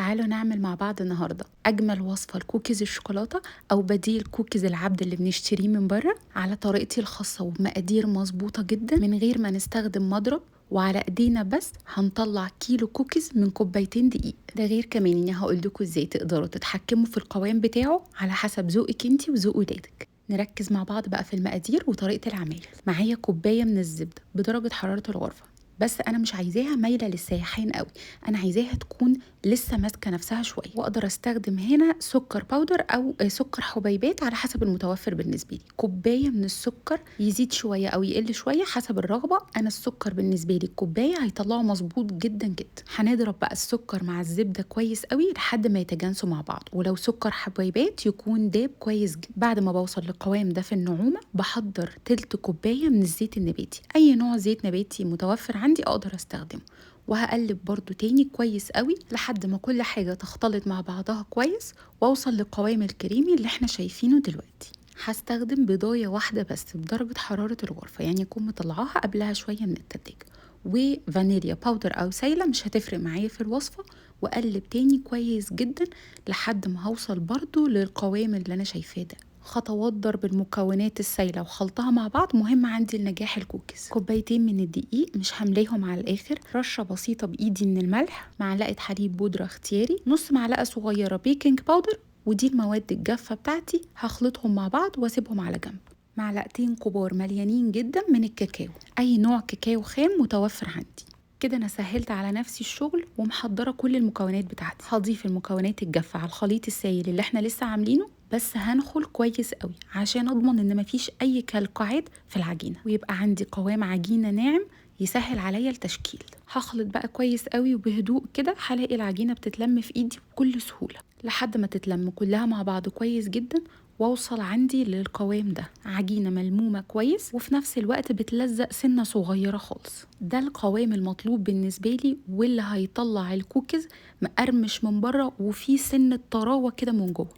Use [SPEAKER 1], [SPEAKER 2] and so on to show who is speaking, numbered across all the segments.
[SPEAKER 1] تعالوا نعمل مع بعض النهارده اجمل وصفه لكوكيز الشوكولاته او بديل كوكيز العبد اللي بنشتريه من بره على طريقتي الخاصه وبمقادير مظبوطه جدا من غير ما نستخدم مضرب، وعلى ايدينا بس هنطلع كيلو كوكيز من كوبايتين دقيق. ده غير كمان اني هقول لكم ازاي تقدروا تتحكموا في القوام بتاعه على حسب ذوقك انتي وذوق ولادك. نركز مع بعض بقى في المقادير وطريقه العمايل. معايا كوبايه من الزبده بدرجه حراره الغرفه، بس انا مش عايزاها مايله للسايحين قوي، انا عايزاها تكون لسه ماسكه نفسها شويه. واقدر استخدم هنا سكر باودر او سكر حبيبات على حسب المتوفر بالنسبه لي. كوبايه من السكر، يزيد شويه او يقل شويه حسب الرغبه. انا السكر بالنسبه لي الكوبايه هيطلعه مظبوط جدا جدا. هنضرب بقى السكر مع الزبده كويس قوي لحد ما يتجانسوا مع بعض، ولو سكر حبيبات يكون داب كويس جدا. بعد ما بوصل للقوام ده في النعومه بحضر تلت كوبايه من الزيت النباتي، اي نوع زيت نباتي متوفر عندي اقدر استخدمه. وهقلب برضو تاني كويس قوي لحد ما كل حاجة تختلط مع بعضها كويس واوصل للقوام الكريمي اللي احنا شايفينه دلوقتي. هستخدم بيضاية واحدة بس بدرجة حرارة الغرفة، يعني اكون مطلعاها قبلها شوية من التلاجة، وفانيليا باودر او سايلة مش هتفرق معايا في الوصفة. واقلب تاني كويس جدا لحد ما هوصل برضو للقوام اللي انا شايفاه ده. خطوات ضرب المكونات السائلة وخلطها مع بعض مهم عندي لنجاح الكوكيز. كوبايتين من الدقيق مش همليهم على الاخر، رشة بسيطة بايدي من الملح، معلقة حليب بودرة اختياري، نص معلقة صغيرة بيكنج باودر، ودي المواد الجافة بتاعتي. هخلطهم مع بعض واسيبهم على جنب. معلقتين كبار مليانين جدا من الكاكاو، اي نوع كاكاو خام متوفر عندي. كده انا سهلت على نفسي الشغل ومحضره كل المكونات بتاعتي. هضيف المكونات الجافه على الخليط السائل اللي احنا لسه عاملينه، بس هنخل كويس قوي عشان اضمن ان مفيش اي كلكعات في العجينه، ويبقى عندي قوام عجينه ناعم يسهل عليا التشكيل. هخلط بقى كويس قوي وبهدوء كده، هلاقي العجينه بتتلم في ايدي بكل سهوله لحد ما تتلم كلها مع بعض كويس جدا، واوصل عندي للقوام ده عجينة ملمومة كويس وفي نفس الوقت بتلزق سنة صغيرة خالص. ده القوام المطلوب بالنسبة لي، واللي هيطلع الكوكيز مقرمش من بره وفيه سنة طراوة كده من جوه.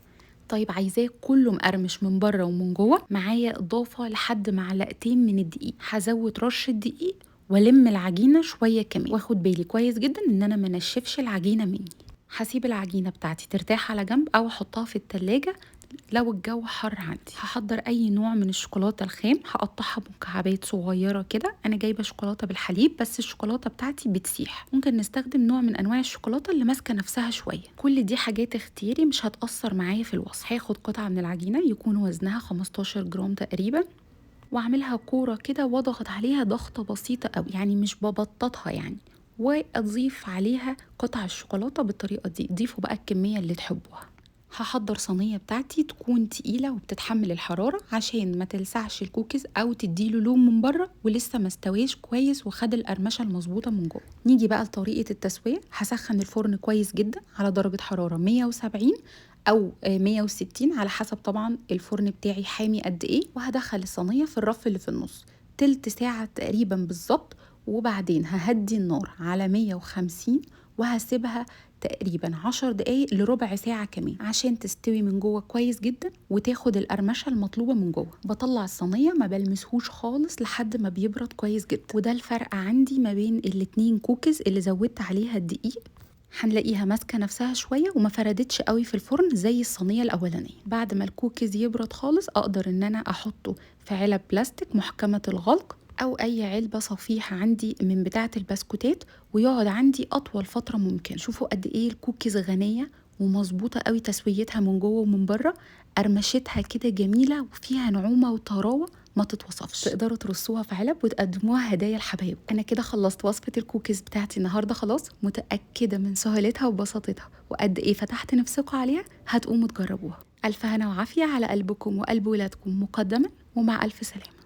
[SPEAKER 1] طيب عايزاه كله مقرمش من بره ومن جوه، معايا اضافة لحد معلقتين من الدقيق. هزود رشة دقيق والم العجينة شوية كمان، واخد بالي كويس جدا ان انا منشفش العجينة مني. هسيب العجينة بتاعتي ترتاح على جنب او احطها في التلاجة لو الجو حر عندي. هحضر اي نوع من الشوكولاته الخام، هقطعها مكعبات صغيره كده. انا جايبه شوكولاته بالحليب بس الشوكولاته بتاعتي بتسيح، ممكن نستخدم نوع من انواع الشوكولاته اللي ماسكه نفسها شويه. كل دي حاجات اختياري مش هتاثر معايا في الوصف. هاخد قطعه من العجينه يكون وزنها 15 جرام تقريبا، واعملها كوره كده واضغط عليها ضغطه بسيطه قوي، يعني مش ببططها يعني، واضيف عليها قطع الشوكولاته بالطريقه دي. ضيفوا بقى الكميه اللي تحبوها. هحضر صينية بتاعتي تكون تقيلة وبتتحمل الحرارة عشان ما تلسعش الكوكيز او تديله لون من بره ولسه ما استويش كويس وخد القرمشة المظبوطة من جوه. نيجي بقى لطريقة التسوية. هسخن الفرن كويس جدا على درجة حرارة 170 او 160 على حسب طبعا الفرن بتاعي حامي قد ايه. وهدخل الصينية في الرف اللي في النص تلت ساعة تقريبا بالظبط، وبعدين ههدي النار على 150 وهسيبها تقريبا 10 دقايق لربع ساعة كمان عشان تستوي من جوه كويس جدا وتاخد القرمشة المطلوبة من جوه. بطلع الصينية ما بلمسهوش خالص لحد ما بيبرد كويس جدا. وده الفرق عندي ما بين الاتنين كوكيز اللي زودت عليها الدقيق. هنلاقيها ماسكه نفسها شويه وما فردتش قوي في الفرن زي الصينيه الاولانيه. بعد ما الكوكيز يبرد خالص اقدر ان انا احطه في علب بلاستيك محكمه الغلق او اي علبه صفيحه عندي من بتاعه البسكوتات، ويقعد عندي اطول فتره ممكن. شوفوا قد ايه الكوكيز غنيه ومظبوطه قوي تسويتها من جوه ومن بره، قرمشتها كده جميله وفيها نعومه وطراوه ما تتوصفش. تقدروا ترصوها في علب وتقدموها هدايا لحبايب. انا كده خلصت وصفه الكوكيز بتاعتي النهارده خلاص، متاكده من سهولتها وبساطتها وقد ايه فتحت نفسكم عليها. هتقوموا تجربوها. الف هنا وعافيه على قلبكم وقلب ولادكم مقدما، ومع الف سلامه.